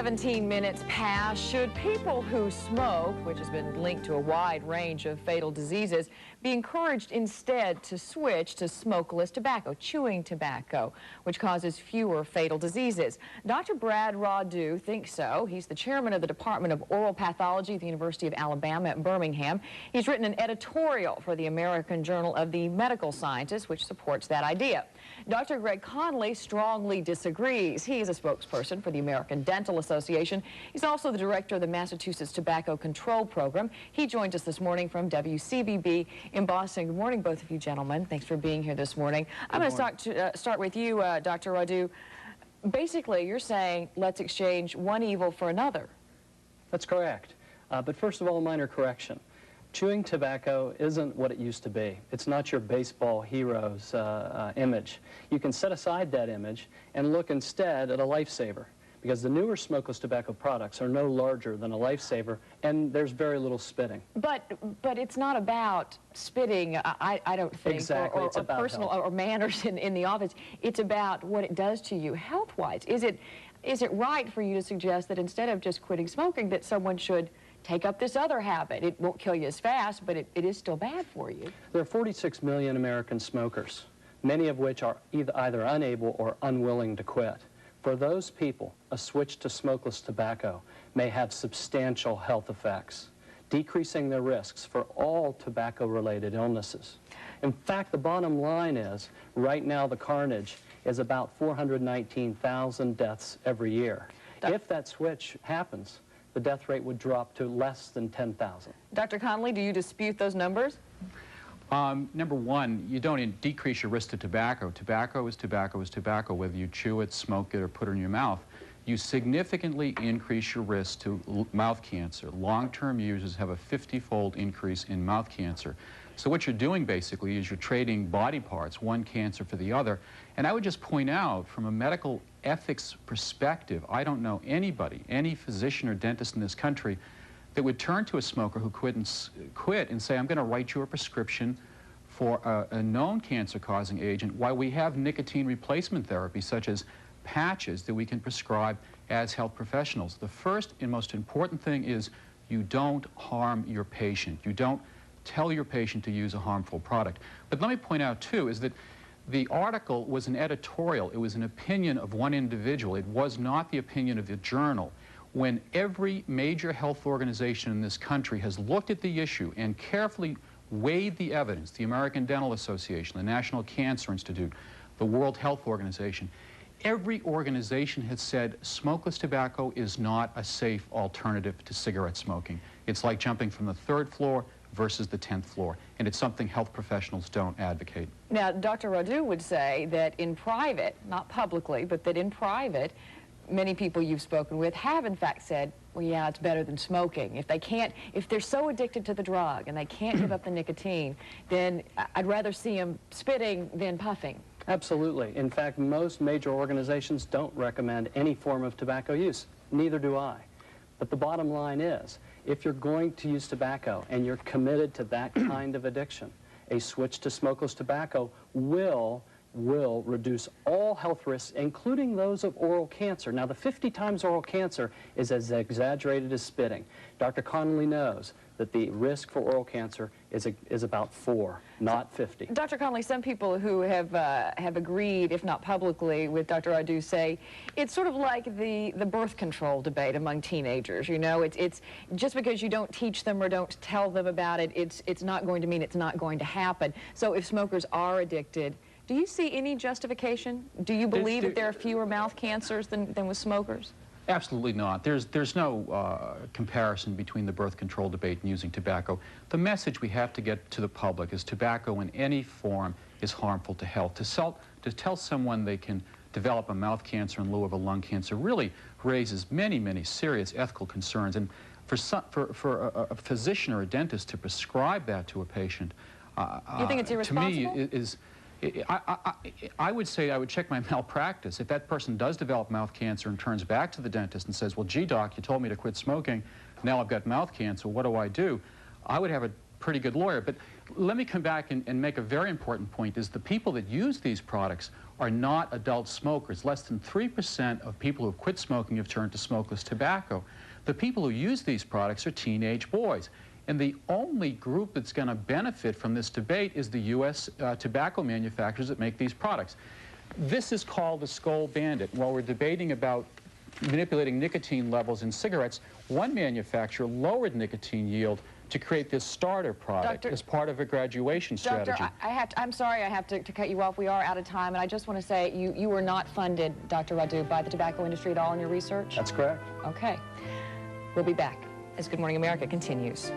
17 minutes past. Should people who smoke, which has been linked to a wide range of fatal diseases, be encouraged instead to switch to smokeless tobacco, chewing tobacco, which causes fewer fatal diseases? Dr. Rodu thinks so. He's the chairman of the Department of Oral Pathology at the University of Alabama at Birmingham. He's written an editorial for the American Journal of the Medical Sciences, which supports that idea. Dr. Greg Conley strongly disagrees. He is a spokesperson for the American Dental Association. He's also the director of the Massachusetts Tobacco Control Program. He joins us this morning from WCBB in Boston. Good morning, both of you gentlemen. Thanks for being here this morning. I'm going to start with you, Dr. Rodu. Basically, you're saying let's exchange one evil for another. That's correct. But first of all, a minor correction. Chewing tobacco isn't what it used to be. It's not your baseball hero's image. You can set aside that image and look instead at a lifesaver, because the newer smokeless tobacco products are no larger than a lifesaver, and there's very little spitting. But it's not about spitting, I don't think, exactly. or personal or manners in the office. It's about what it does to you health-wise. Is it right for you to suggest that instead of just quitting smoking, that someone should take up this other habit? It won't kill you as fast, but it is still bad for you. There are 46 million American smokers, many of which are either unable or unwilling to quit. For those people, a switch to smokeless tobacco may have substantial health effects, decreasing their risks for all tobacco-related illnesses. In fact, the bottom line is, right now the carnage is about 419,000 deaths every year. If that switch happens, the death rate would drop to less than 10,000. Dr. Conley, do you dispute those numbers? Number one, you don't decrease your risk to tobacco. Tobacco is tobacco is tobacco, whether you chew it, smoke it, or put it in your mouth. You significantly increase your risk to mouth cancer. Long-term users have a 50-fold increase in mouth cancer. So what you're doing basically is you're trading body parts, one cancer for the other. And I would just point out, from a medical ethics perspective, I don't know anybody, any physician or dentist in this country, that would turn to a smoker who quit and say, I'm going to write you a prescription for a known cancer-causing agent, while we have nicotine replacement therapy, such as patches, that we can prescribe as health professionals. The first and most important thing is you don't harm your patient. You don't tell your patient to use a harmful product. But let me point out, too, is that the article was an editorial. It was an opinion of one individual. It was not the opinion of the journal. When every major health organization in this country has looked at the issue and carefully weighed the evidence, the American Dental Association, the National Cancer Institute, the World Health Organization, every organization has said smokeless tobacco is not a safe alternative to cigarette smoking. It's like jumping from the 3rd floor versus the 10th floor, and it's something health professionals don't advocate. Now, Dr. Rodu would say that in private, not publicly, but that in private, many people you've spoken with have in fact said, well, yeah, it's better than smoking. If they're so addicted to the drug and they can't give up the nicotine, then I'd rather see them spitting than puffing. Absolutely. In fact, most major organizations don't recommend any form of tobacco use. Neither do I. But the bottom line is, if you're going to use tobacco and you're committed to that kind of addiction, a switch to smokeless tobacco will reduce all health risks, including those of oral cancer. Now, the 50 times oral cancer is as exaggerated as spitting. Dr. Conley knows that the risk for oral cancer is about 4, not 50. Dr. Conley, some people who have agreed, if not publicly, with Dr. Rodu say it's sort of like the birth control debate among teenagers. You know, it's just because you don't teach them or don't tell them about it, it's not going to mean it's not going to happen. So if smokers are addicted, do you see any justification? Do you believe that there are fewer mouth cancers than with smokers? Absolutely not. There's no comparison between the birth control debate and using tobacco. The message we have to get to the public is tobacco in any form is harmful to health. To tell someone they can develop a mouth cancer in lieu of a lung cancer really raises many, many serious ethical concerns. And for a physician or a dentist to prescribe that to a patient, you think it's irresponsible? To me, I would say I would check my malpractice. If that person does develop mouth cancer and turns back to the dentist and says, well, gee, doc, you told me to quit smoking. Now I've got mouth cancer. What do I do? I would have a pretty good lawyer. But let me come back and make a very important point, is the people that use these products are not adult smokers. Less than 3% of people who quit smoking have turned to smokeless tobacco. The people who use these products are teenage boys. And the only group that's going to benefit from this debate is the U.S. Tobacco manufacturers that make these products. This is called the Skoal Bandit. While we're debating about manipulating nicotine levels in cigarettes, one manufacturer lowered nicotine yield to create this starter product as part of a graduation strategy. Doctor, I'm sorry I have to cut you off. We are out of time, and I just want to say you were not funded, Dr. Rodu, by the tobacco industry at all in your research? That's correct. Okay. We'll be back as Good Morning America continues.